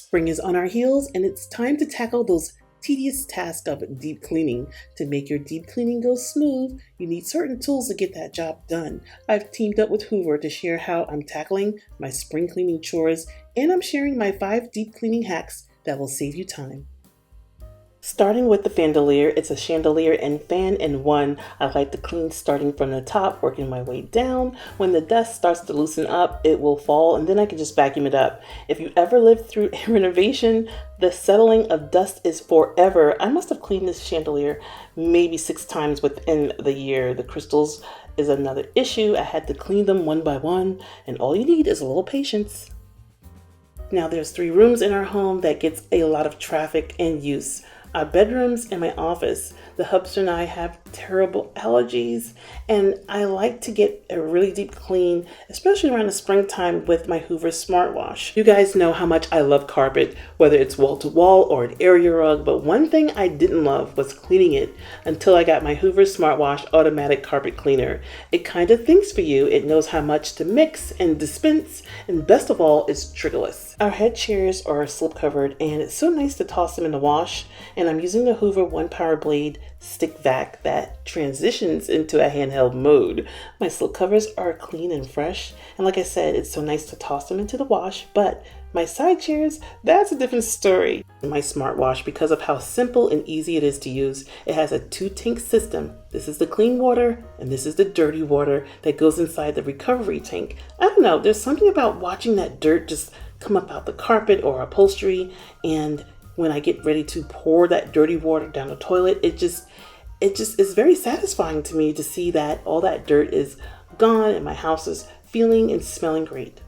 Spring is on our heels, and it's time to tackle those tedious tasks of deep cleaning. To make your deep cleaning go smooth, you need certain tools to get that job done. I've teamed up with Hoover to share how I'm tackling my spring cleaning chores, and I'm sharing my 5 deep cleaning hacks that will save you time. Starting with the chandelier, it's a chandelier and fan in one. I like to clean starting from the top, working my way down. When the dust starts to loosen up, it will fall, and then I can just vacuum it up. If you ever lived through a renovation, the settling of dust is forever. I must have cleaned this chandelier maybe 6 times within the year. The crystals is another issue. I had to clean them one by one, and all you need is a little patience. Now there's 3 rooms in our home that gets a lot of traffic and use. Our bedrooms and my office. The hubster and I have terrible allergies, and I like to get a really deep clean, especially around the springtime with my Hoover Smartwash. You guys know how much I love carpet, whether it's wall to wall or an area rug, but one thing I didn't love was cleaning it until I got my Hoover Smartwash automatic carpet cleaner. It kind of thinks for you. It knows how much to mix and dispense, and best of all, it's triggerless. Our head chairs are slip covered, and it's so nice to toss them in the wash, and I'm using the Hoover 1-power blade stick vac that transitions into a handheld mode. My slip covers are clean and fresh, and like I said, it's so nice to toss them into the wash, but my side chairs, that's a different story. My smartwash, because of how simple and easy it is to use, it has a 2-tank system. This is the clean water, and this is the dirty water that goes inside the recovery tank. I don't know, there's something about watching that dirt just come up out the carpet or upholstery, and when I get ready to pour that dirty water down the toilet, it just is very satisfying to me to see that all that dirt is gone and my house is feeling and smelling great.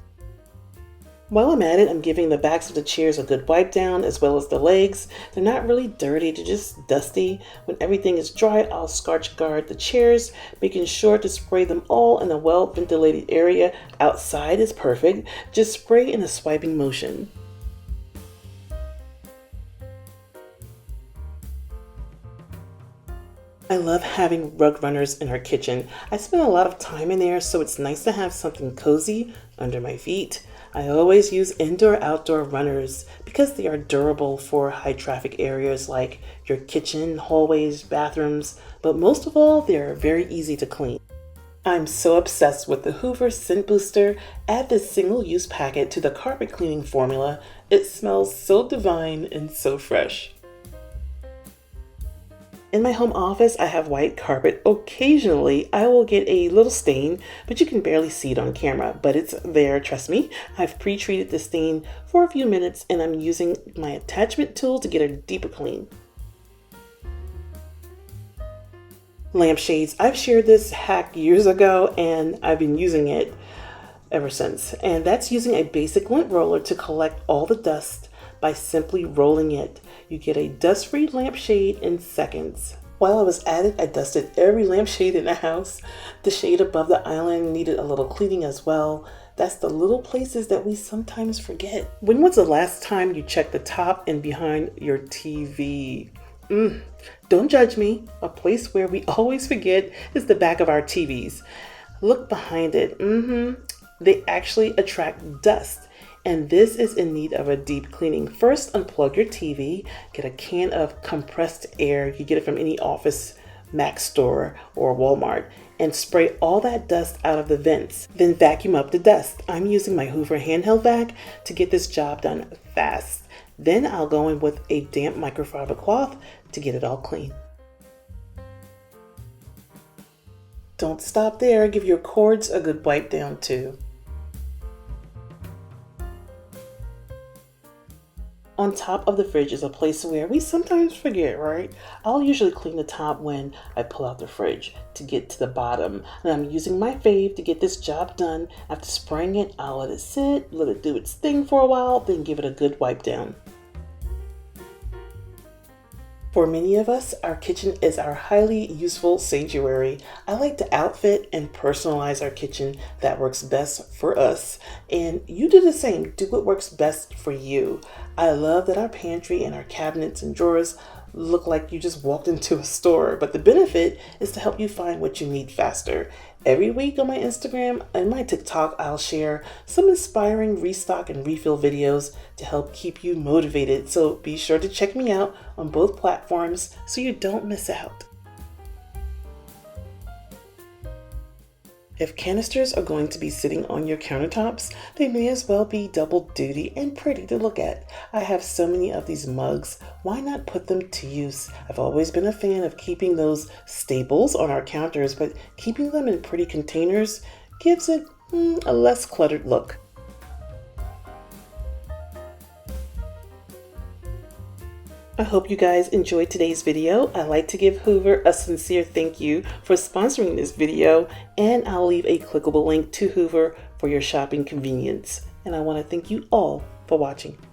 While I'm at it, I'm giving the backs of the chairs a good wipe down, as well as the legs. They're not really dirty, they're just dusty. When everything is dry, I'll Scotch guard the chairs, making sure to spray them all in a well-ventilated area. Outside is perfect, just spray in a swiping motion. I love having rug runners in our kitchen. I spend a lot of time in there, so it's nice to have something cozy under my feet. I always use indoor-outdoor runners because they are durable for high traffic areas like your kitchen, hallways, bathrooms, but most of all, they are very easy to clean. I'm so obsessed with the Hoover Scent Booster. Add this single-use packet to the carpet cleaning formula. It smells so divine and so fresh. In my home office, I have white carpet. Occasionally, I will get a little stain, but you can barely see it on camera, but it's there, trust me. I've pre-treated the stain for a few minutes, and I'm using my attachment tool to get a deeper clean. Lampshades. I've shared this hack years ago, and I've been using it ever since. And that's using a basic lint roller to collect all the dust by simply rolling it. You get a dust-free lampshade in seconds. While I was at it, I dusted every lampshade in the house. The shade above the island needed a little cleaning as well. That's the little places that we sometimes forget. When was the last time you checked the top and behind your TV? Don't judge me. A place where we always forget is the back of our TVs. Look behind it. They actually attract dust. And this is in need of a deep cleaning. First, unplug your TV, get a can of compressed air. You get it from any Office Max store or Walmart, and spray all that dust out of the vents. Then vacuum up the dust. I'm using my Hoover handheld vac to get this job done fast. Then I'll go in with a damp microfiber cloth to get it all clean. Don't stop there. Give your cords a good wipe down too. On top of the fridge is a place where we sometimes forget, right? I'll usually clean the top when I pull out the fridge to get to the bottom. And I'm using my fave to get this job done. After spraying it, I'll let it sit, let it do its thing for a while, then give it a good wipe down. For many of us, our kitchen is our highly useful sanctuary. I like to outfit and personalize our kitchen that works best for us. And you do the same. Do what works best for you. I love that our pantry and our cabinets and drawers look like you just walked into a store, but the benefit is to help you find what you need faster. Every week on my Instagram and my TikTok, I'll share some inspiring restock and refill videos to help keep you motivated. So be sure to check me out on both platforms so you don't miss out. If canisters are going to be sitting on your countertops, they may as well be double duty and pretty to look at. I have so many of these mugs. Why not put them to use? I've always been a fan of keeping those staples on our counters, but keeping them in pretty containers gives it a less cluttered look. I hope you guys enjoyed today's video. I'd like to give Hoover a sincere thank you for sponsoring this video, and I'll leave a clickable link to Hoover for your shopping convenience. And I want to thank you all for watching.